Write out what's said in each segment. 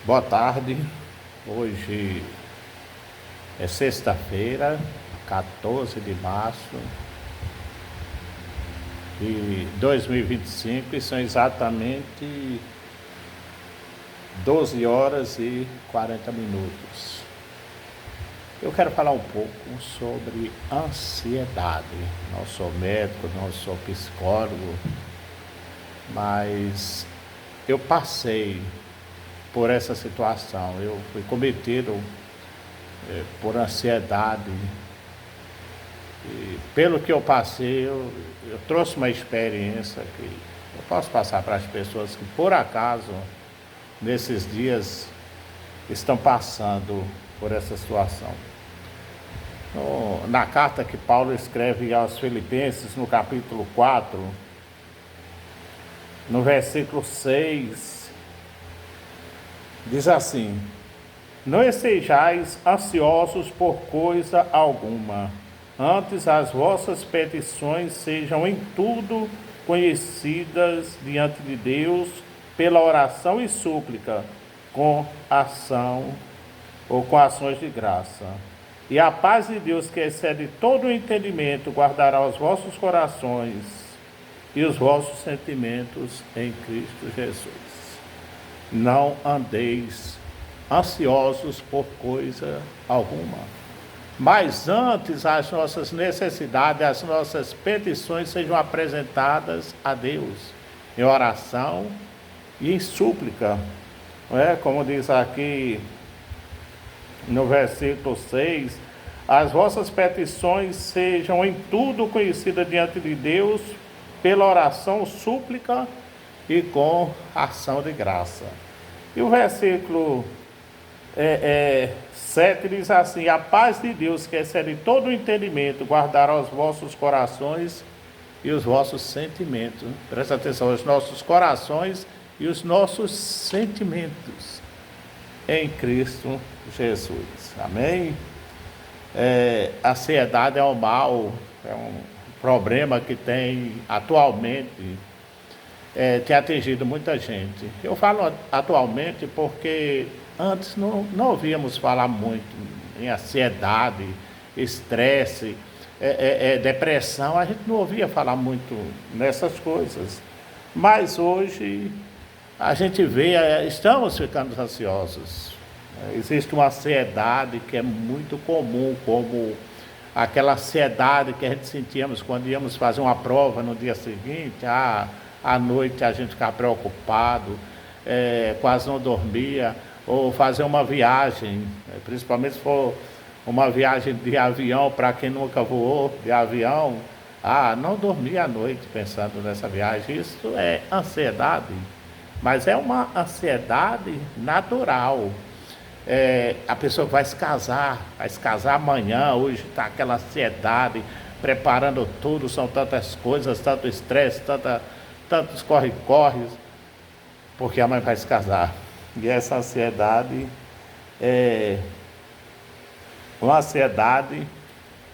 Boa tarde, hoje é sexta-feira, 14 de março de 2025 e são exatamente 12 horas e 40 minutos. Eu quero falar um pouco sobre ansiedade. Não sou médico, não sou psicólogo, mas eu passei por essa situação. Eu fui cometido por ansiedade. E pelo que eu passei, eu trouxe uma experiência que eu posso passar para as pessoas que por acaso nesses dias estão passando por essa situação. Na carta que Paulo escreve aos Filipenses, no capítulo 4, no versículo 6, diz assim: não estejais ansiosos por coisa alguma, antes as vossas petições sejam em tudo conhecidas diante de Deus pela oração e súplica, com ação ou com ações de graça. E a paz de Deus, que excede todo o entendimento, guardará os vossos corações e os vossos sentimentos em Cristo Jesus. Não andeis ansiosos por coisa alguma, mas antes as nossas necessidades, as nossas petições sejam apresentadas a Deus em oração e em súplica, não é? Como diz aqui no versículo 6, as vossas petições sejam em tudo conhecidas diante de Deus pela oração, súplica e com ação de graça. E o versículo 7 diz assim: a paz de Deus, que excede todo o entendimento, guardará os vossos corações e os vossos sentimentos. Presta atenção, os nossos corações e os nossos sentimentos em Cristo Jesus. Amém? A ansiedade é um mal, é um problema que tem atualmente tem atingido muita gente. Eu falo atualmente porque antes não ouvíamos falar muito em ansiedade, estresse, depressão. A gente não ouvia falar muito nessas coisas. Mas hoje a gente vê, estamos ficando ansiosos. Existe uma ansiedade que é muito comum, como aquela ansiedade que a gente sentíamos quando íamos fazer uma prova no dia seguinte. À noite a gente ficava preocupado, quase não dormia, ou fazer uma viagem, principalmente se for uma viagem de avião, para quem nunca voou de avião, não dormia à noite pensando nessa viagem. Isso é ansiedade, mas é uma ansiedade natural. A pessoa vai se casar amanhã, hoje está aquela ansiedade, preparando tudo, são tantas coisas, tanto estresse, tantos corre-corres, porque a mãe vai se casar. E essa ansiedade é uma ansiedade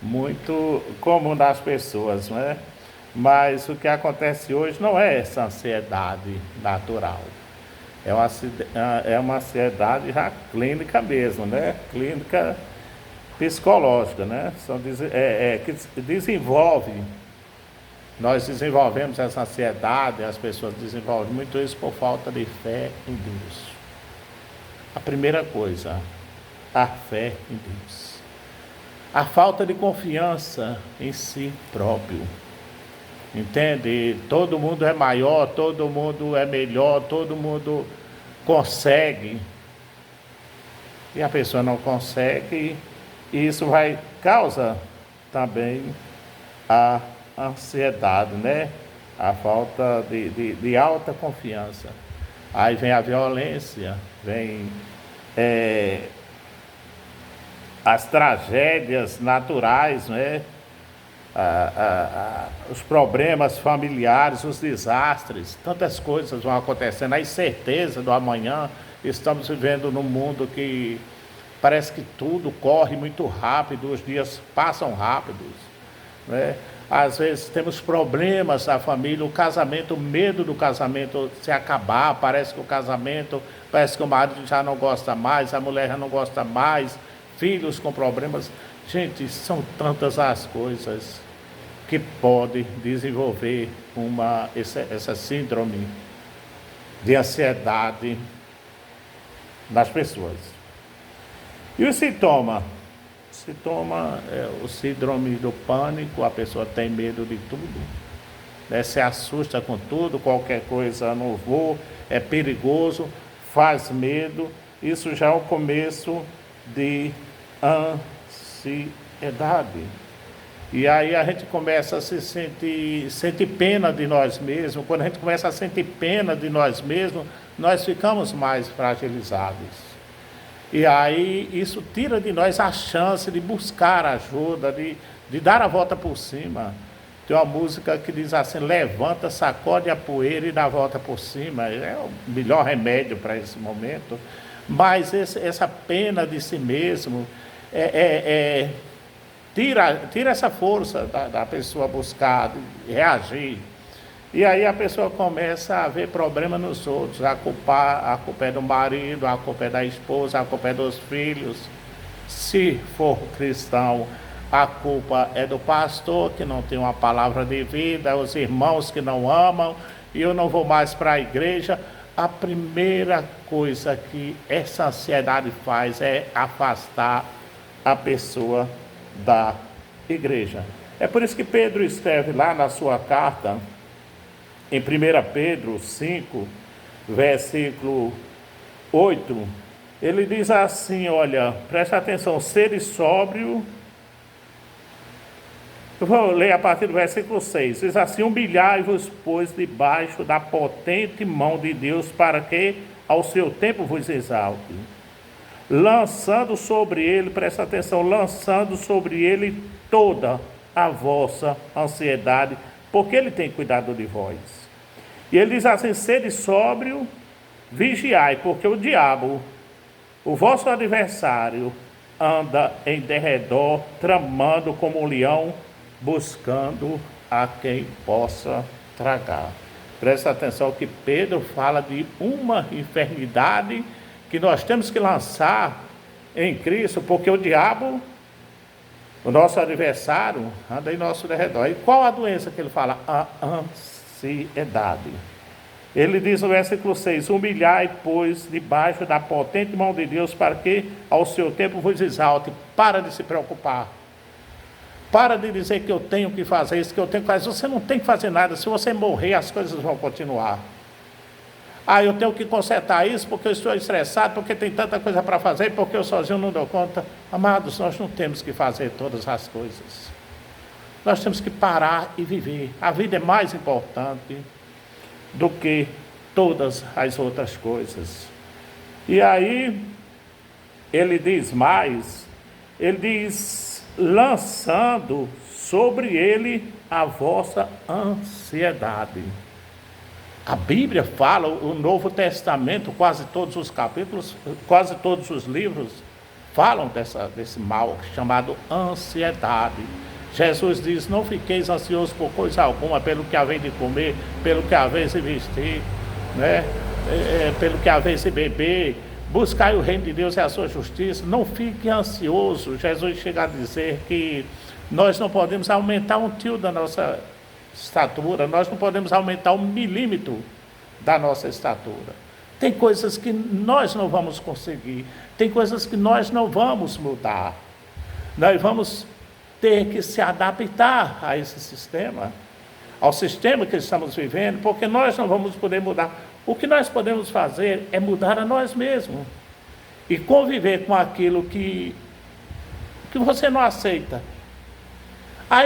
muito comum das pessoas, não é? Mas o que acontece hoje não é essa ansiedade natural. É uma ansiedade já clínica mesmo, né? Clínica psicológica, né? Que desenvolve. Nós desenvolvemos essa ansiedade, as pessoas desenvolvem muito isso por falta de fé em Deus. A primeira coisa, a fé em Deus. A falta de confiança em si próprio. Entende? Todo mundo é maior, todo mundo é melhor, todo mundo consegue. E a pessoa não consegue, e isso causa também a ansiedade, né? A falta de alta confiança. Aí vem a violência, vem as tragédias naturais, né? Os problemas familiares, os desastres, tantas coisas vão acontecendo, a incerteza do amanhã. Estamos vivendo num mundo que parece que tudo corre muito rápido, os dias passam rápidos. né? Às vezes temos problemas na família, o casamento, o medo do casamento se acabar, parece que o marido já não gosta mais, a mulher já não gosta mais, filhos com problemas. Gente, são tantas as coisas que podem desenvolver essa síndrome de ansiedade nas pessoas. E o sintoma? Sintoma é o síndrome do pânico, a pessoa tem medo de tudo, né? Se assusta com tudo, qualquer coisa, não vou, é perigoso, faz medo. Isso já é o começo de ansiedade. E aí a gente começa a sentir pena de nós mesmos. Quando a gente começa a sentir pena de nós mesmos, nós ficamos mais fragilizados. E aí isso tira de nós a chance de buscar ajuda, de dar a volta por cima. Tem uma música que diz assim: levanta, sacode a poeira e dá a volta por cima. É o melhor remédio para esse momento. Mas essa pena de si mesmo tira essa força da pessoa buscar, reagir. E aí a pessoa começa a ver problema nos outros, a culpa é do marido, a culpa é da esposa, a culpa é dos filhos. Se for cristão, a culpa é do pastor, que não tem uma palavra de vida, os irmãos que não amam, e eu não vou mais para a igreja. A primeira coisa que essa ansiedade faz é afastar a pessoa da igreja. É por isso que Pedro escreve lá na sua carta, em 1 Pedro 5, versículo 8, ele diz assim, olha, presta atenção, sede sóbrio. Eu vou ler a partir do versículo 6, diz assim: humilhai-vos, pois, debaixo da potente mão de Deus, para que ao seu tempo vos exalte, lançando sobre ele, presta atenção, lançando sobre ele toda a vossa ansiedade, porque ele tem cuidado de vós. E ele diz assim: sede sóbrio, vigiai, porque o diabo, o vosso adversário, anda em derredor, tramando como um leão, buscando a quem possa tragar. Presta atenção que Pedro fala de uma enfermidade que nós temos que lançar em Cristo, porque o diabo, o nosso adversário, anda em nosso derredor. E qual a doença que ele fala? A ansiedade. Ele diz no versículo 6, humilhai, pois, debaixo da potente mão de Deus, para que ao seu tempo vos exalte. Para de se preocupar. Para de dizer que eu tenho que fazer isso, que eu tenho que fazer. Você não tem que fazer nada. Se você morrer, as coisas vão continuar. Eu tenho que consertar isso porque eu estou estressado, porque tem tanta coisa para fazer, porque eu sozinho não dou conta. Amados, nós não temos que fazer todas as coisas. Nós temos que parar e viver. A vida é mais importante do que todas as outras coisas. E aí, ele diz mais, ele diz, lançando sobre ele a vossa ansiedade. A Bíblia fala, o Novo Testamento, quase todos os capítulos, quase todos os livros, falam desse mal chamado ansiedade. Jesus diz, não fiqueis ansiosos por coisa alguma, pelo que haveis de comer, pelo que haveis de vestir, né? Pelo que haveis de beber, buscai o reino de Deus e a sua justiça, não fique ansioso. Jesus chega a dizer que nós não podemos aumentar um tio da nossa estatura, nós não podemos aumentar 1 milímetro da nossa estatura. Tem coisas que nós não vamos conseguir, tem coisas que nós não vamos mudar. Nós vamos ter que se adaptar a esse sistema, ao sistema que estamos vivendo, porque nós não vamos poder mudar. O que nós podemos fazer é mudar a nós mesmos e conviver com aquilo que você não aceita.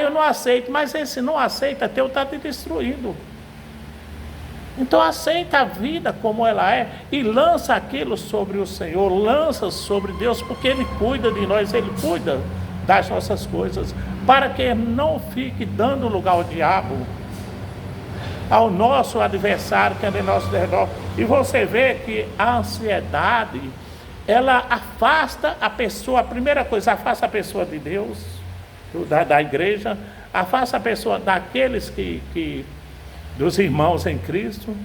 Eu não aceito, mas esse não aceita teu está te destruindo. Então aceita a vida como ela é e lança aquilo sobre o Senhor, lança sobre Deus, porque Ele cuida de nós, Ele cuida das nossas coisas, para que não fique dando lugar ao diabo, ao nosso adversário que anda em nosso redor. E você vê que a ansiedade, ela afasta a pessoa, a primeira coisa, afasta a pessoa de Deus, da igreja, afasta a pessoa daqueles dos irmãos em Cristo.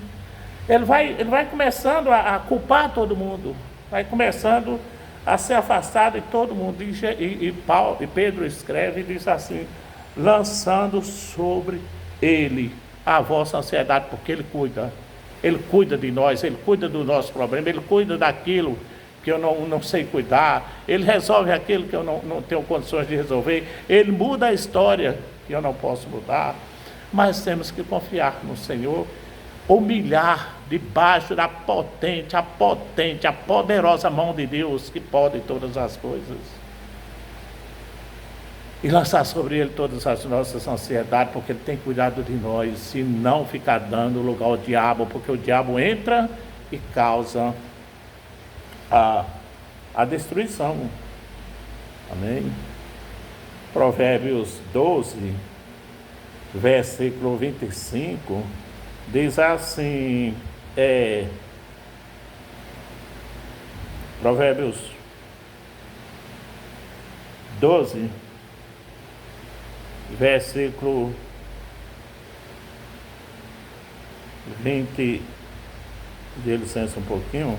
Ele vai começando a culpar todo mundo, vai começando a ser afastado de todo mundo. E Pedro escreve e diz assim: lançando sobre ele a vossa ansiedade, porque ele cuida de nós, ele cuida do nosso problema, ele cuida daquilo que eu não sei cuidar, ele resolve aquilo que eu não tenho condições de resolver, ele muda a história que eu não posso mudar. Mas temos que confiar no Senhor, humilhar debaixo da a poderosa mão de Deus, que pode todas as coisas, e lançar sobre ele todas as nossas ansiedades, porque ele tem cuidado de nós, e não ficar dando lugar ao diabo, porque o diabo entra e causa a destruição. Amém? Provérbios 12, versículo 25, diz assim, Provérbios 12, versículo 20, dê licença um pouquinho,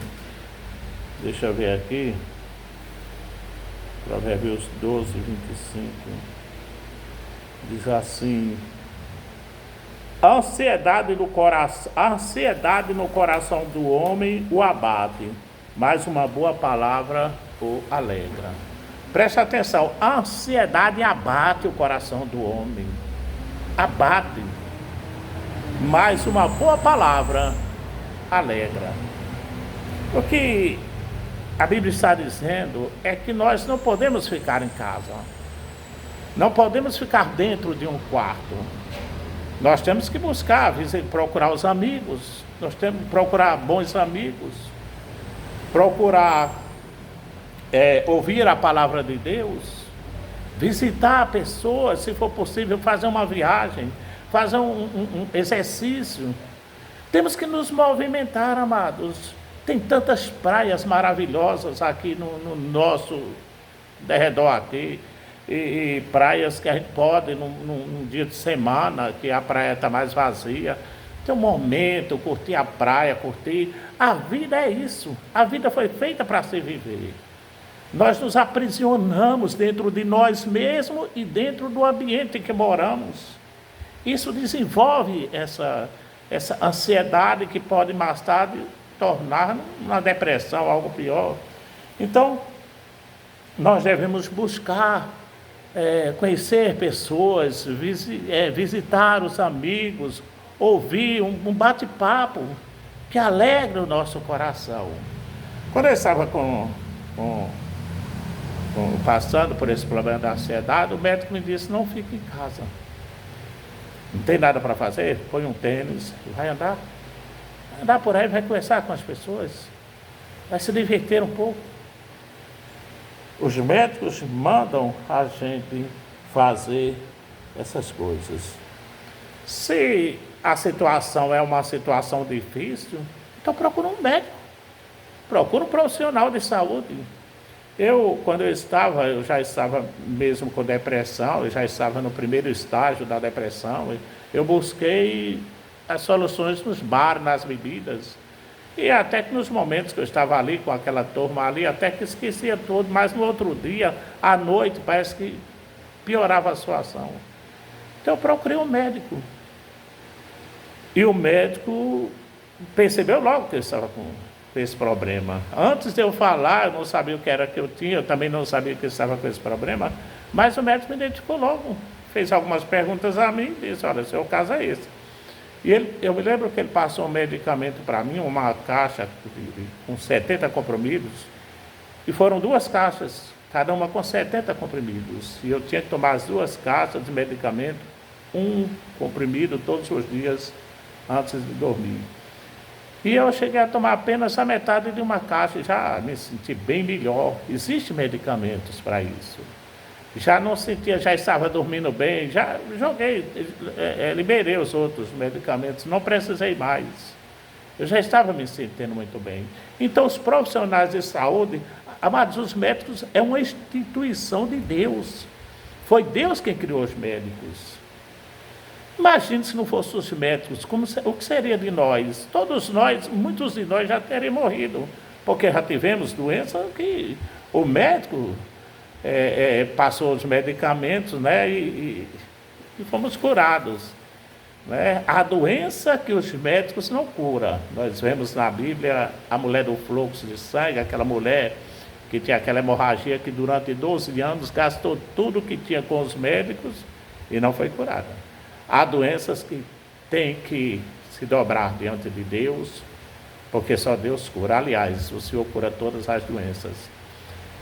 deixa eu ver aqui, Provérbios 12, 25, diz assim: a ansiedade no coração do homem o abate, mas uma boa palavra o alegra. Preste atenção, a ansiedade abate o coração do homem, abate, mas uma boa palavra alegra. O que a Bíblia está dizendo é que nós não podemos ficar em casa, não podemos ficar dentro de um quarto. Nós temos que procurar os amigos, nós temos que procurar bons amigos, procurar ouvir a palavra de Deus, visitar pessoas, se for possível, fazer uma viagem, fazer um exercício. Temos que nos movimentar, amados. Tem tantas praias maravilhosas aqui no nosso derredor aqui, e praias que a gente pode, num dia de semana, que a praia está mais vazia, ter um momento, curtir a praia, curtir. A vida é isso, a vida foi feita para se viver. Nós nos aprisionamos dentro de nós mesmos e dentro do ambiente em que moramos. Isso desenvolve essa ansiedade que pode mais tarde tornar uma depressão, algo pior. Então, nós devemos buscar conhecer pessoas, visitar os amigos, ouvir um bate-papo que alegra o nosso coração. Quando eu estava passando por esse problema da ansiedade, o médico me disse: não fique em casa, não tem nada para fazer, põe um tênis e vai andar por aí, vai conversar com as pessoas, vai se divertir um pouco. Os médicos mandam a gente fazer essas coisas. Se a situação é uma situação difícil, então procura um médico, procura um profissional de saúde. Quando eu já estava mesmo com depressão, eu já estava no primeiro estágio da depressão, eu busquei as soluções nos bares, nas bebidas, e até que nos momentos que eu estava ali com aquela turma ali, até que esquecia tudo, mas no outro dia, à noite, parece que piorava a situação. Então eu procurei um médico, e o médico percebeu logo que eu estava com esse problema. Antes de eu falar, eu não sabia o que era que eu tinha, eu também não sabia que eu estava com esse problema, mas o médico me identificou logo, fez algumas perguntas a mim e disse: olha, seu caso é esse. E eu me lembro que ele passou um medicamento para mim, uma caixa com 70 comprimidos, e foram 2 caixas, cada uma com 70 comprimidos, e eu tinha que tomar as 2 caixas de medicamento, um comprimido todos os dias antes de dormir. E eu cheguei a tomar apenas a metade de uma caixa, e já me senti bem melhor. Existem medicamentos para isso. Já não sentia, já estava dormindo bem, já liberei os outros medicamentos, não precisei mais. Eu já estava me sentindo muito bem. Então, os profissionais de saúde, amados, os médicos é uma instituição de Deus. Foi Deus quem criou os médicos. Imagine se não fossem os médicos, o que seria de nós? Todos nós, muitos de nós já teriam morrido, porque já tivemos doença que o médico passou os medicamentos, né, e fomos curados. Né? A doença que os médicos não curam. Nós vemos na Bíblia a mulher do fluxo de sangue, aquela mulher que tinha aquela hemorragia que durante 12 anos gastou tudo que tinha com os médicos e não foi curada. Há doenças que têm que se dobrar diante de Deus, porque só Deus cura. Aliás, o Senhor cura todas as doenças.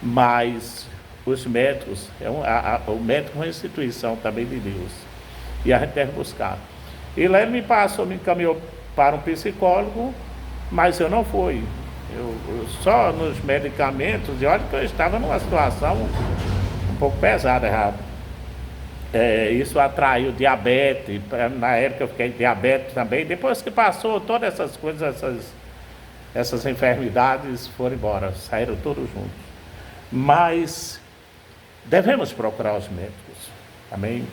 Mas os médicos, o médico é uma instituição também de Deus. E a gente deve buscar. E lá ele me encaminhou para um psicólogo, mas eu não fui. Eu só nos medicamentos, e olha que eu estava numa situação um pouco pesada, errado. Isso atraiu diabetes, na época eu fiquei diabetes também, depois que passou todas essas coisas, essas enfermidades foram embora, saíram todos juntos. Mas devemos procurar os médicos, amém?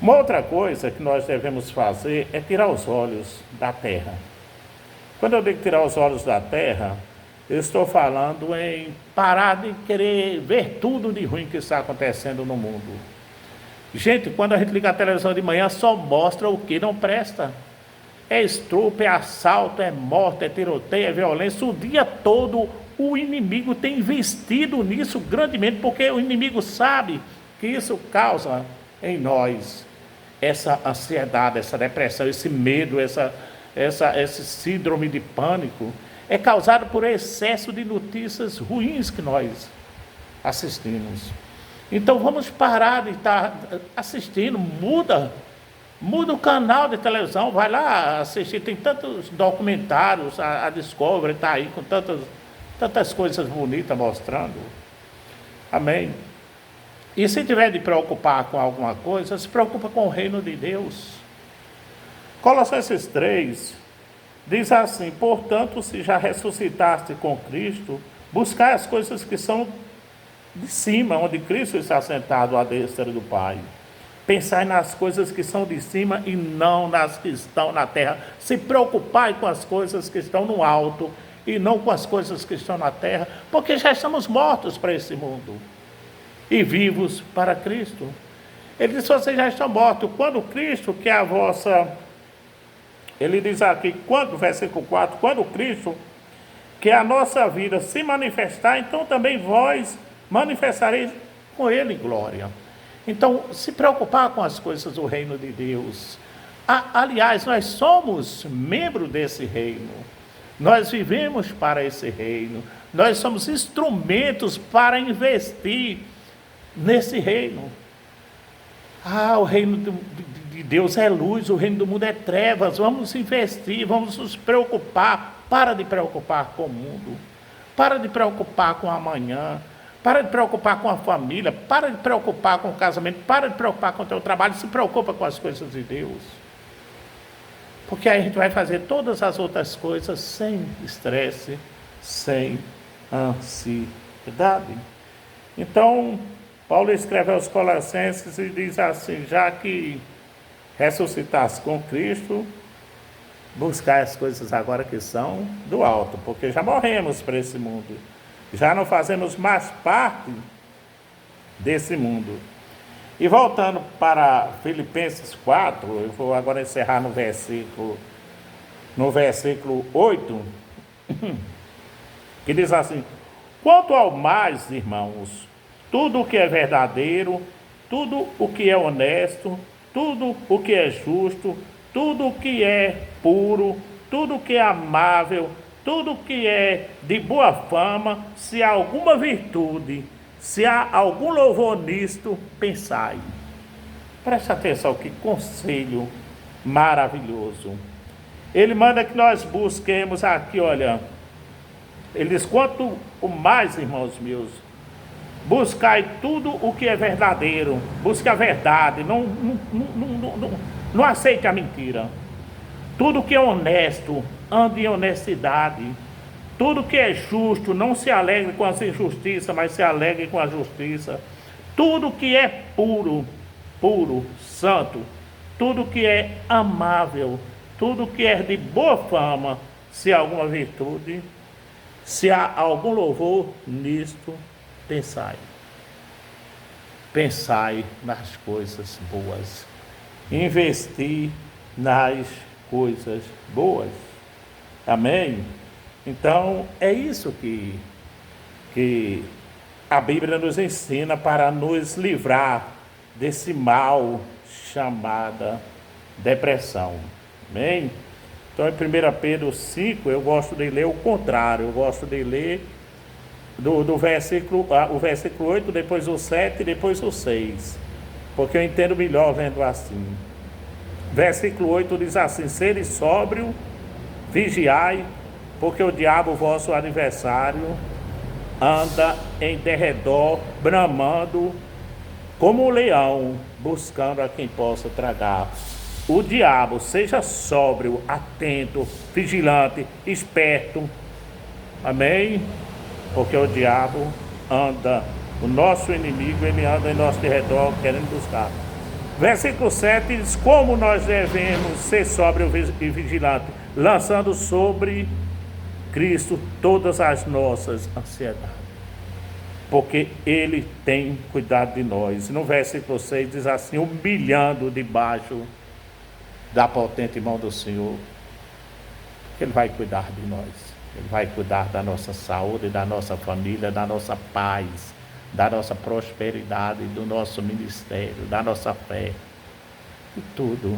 Uma outra coisa que nós devemos fazer é tirar os olhos da terra. Quando eu digo tirar os olhos da terra, eu estou falando em parar de querer ver tudo de ruim que está acontecendo no mundo. Gente, quando a gente liga a televisão de manhã, só mostra o que não presta. É estupro, é assalto, é morte, é tiroteio, é violência. O dia todo o inimigo tem investido nisso grandemente, porque o inimigo sabe que isso causa em nós essa ansiedade, essa depressão, esse medo, esse síndrome de pânico. É causado por excesso de notícias ruins que nós assistimos. Então vamos parar de estar assistindo, muda o canal de televisão, vai lá assistir, tem tantos documentários, a Discovery está aí com tantas coisas bonitas mostrando, amém? E se tiver de preocupar com alguma coisa, se preocupa com o reino de Deus. Colossenses 3 diz assim: portanto, se já ressuscitaste com Cristo, buscai as coisas que são de cima, onde Cristo está sentado à destra do Pai. Pensai nas coisas que são de cima e não nas que estão na terra. Se preocupai com as coisas que estão no alto e não com as coisas que estão na terra, porque já estamos mortos para esse mundo e vivos para Cristo. Ele diz: vocês já estão mortos. Quando Cristo, que é a vossa... Ele diz aqui, versículo 4, quando Cristo, que é a nossa vida, se manifestar, então também vós manifestareis com Ele glória. Então, se preocupar com as coisas do reino de Deus. Aliás, nós somos membros desse reino. Nós vivemos para esse reino. Nós somos instrumentos para investir nesse reino. O reino de Deus é luz, o reino do mundo é trevas. Vamos investir, vamos nos preocupar. Para de preocupar com o mundo. Para de preocupar com o amanhã. Para de preocupar com a família, para de preocupar com o casamento, para de preocupar com o teu trabalho, se preocupa com as coisas de Deus. Porque aí a gente vai fazer todas as outras coisas sem estresse, sem ansiedade. Então, Paulo escreve aos Colossenses e diz assim: já que ressuscitaste com Cristo, buscar as coisas agora que são do alto, porque já morremos para esse mundo. Já não fazemos mais parte desse mundo. E voltando para Filipenses 4, eu vou agora encerrar no versículo 8, que diz assim: quanto ao mais, irmãos, tudo o que é verdadeiro, tudo o que é honesto, tudo o que é justo, tudo o que é puro, tudo o que é amável, tudo que é de boa fama, se há alguma virtude, se há algum louvor nisto, pensai. Preste atenção, que conselho maravilhoso. Ele manda que nós busquemos aqui, olha. Ele diz: quanto o mais, irmãos meus, buscai tudo o que é verdadeiro, busque a verdade, não aceite a mentira. Tudo que é honesto, ande em honestidade. Tudo que é justo, não se alegre com as injustiças, mas se alegre com a justiça. tudo que é puro, santo, tudo que é amável, tudo que é de boa fama, se há alguma virtude, se há algum louvor, nisto pensai. Pensai nas coisas boas. Investir nas coisas boas. Amém? Então, é isso que a Bíblia nos ensina para nos livrar desse mal chamada depressão. Amém? Então, em 1 Pedro 5, eu gosto de ler o contrário. Eu gosto de ler o versículo 8, depois o 7 e depois o 6. Porque eu entendo melhor vendo assim. Versículo 8 diz assim: sede sóbrio, vigiai, porque o diabo, vosso adversário, anda em derredor, bramando, como um leão, buscando a quem possa tragar. O diabo, seja sóbrio, atento, vigilante, esperto. Amém? Porque o diabo anda, o nosso inimigo, ele anda em nosso derredor, querendo buscar. Versículo 7 diz: como nós devemos ser sóbrio e vigilante, lançando sobre Cristo todas as nossas ansiedades, porque Ele tem cuidado de nós. No versículo 6 diz assim: humilhando debaixo da potente mão do Senhor, que Ele vai cuidar de nós. Ele vai cuidar da nossa saúde, da nossa família, da nossa paz, da nossa prosperidade, do nosso ministério, da nossa fé. E tudo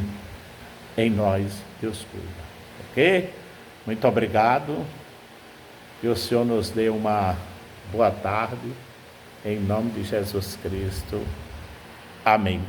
em nós Deus cuida. Ok? Muito obrigado. Que o Senhor nos dê uma boa tarde. Em nome de Jesus Cristo. Amém.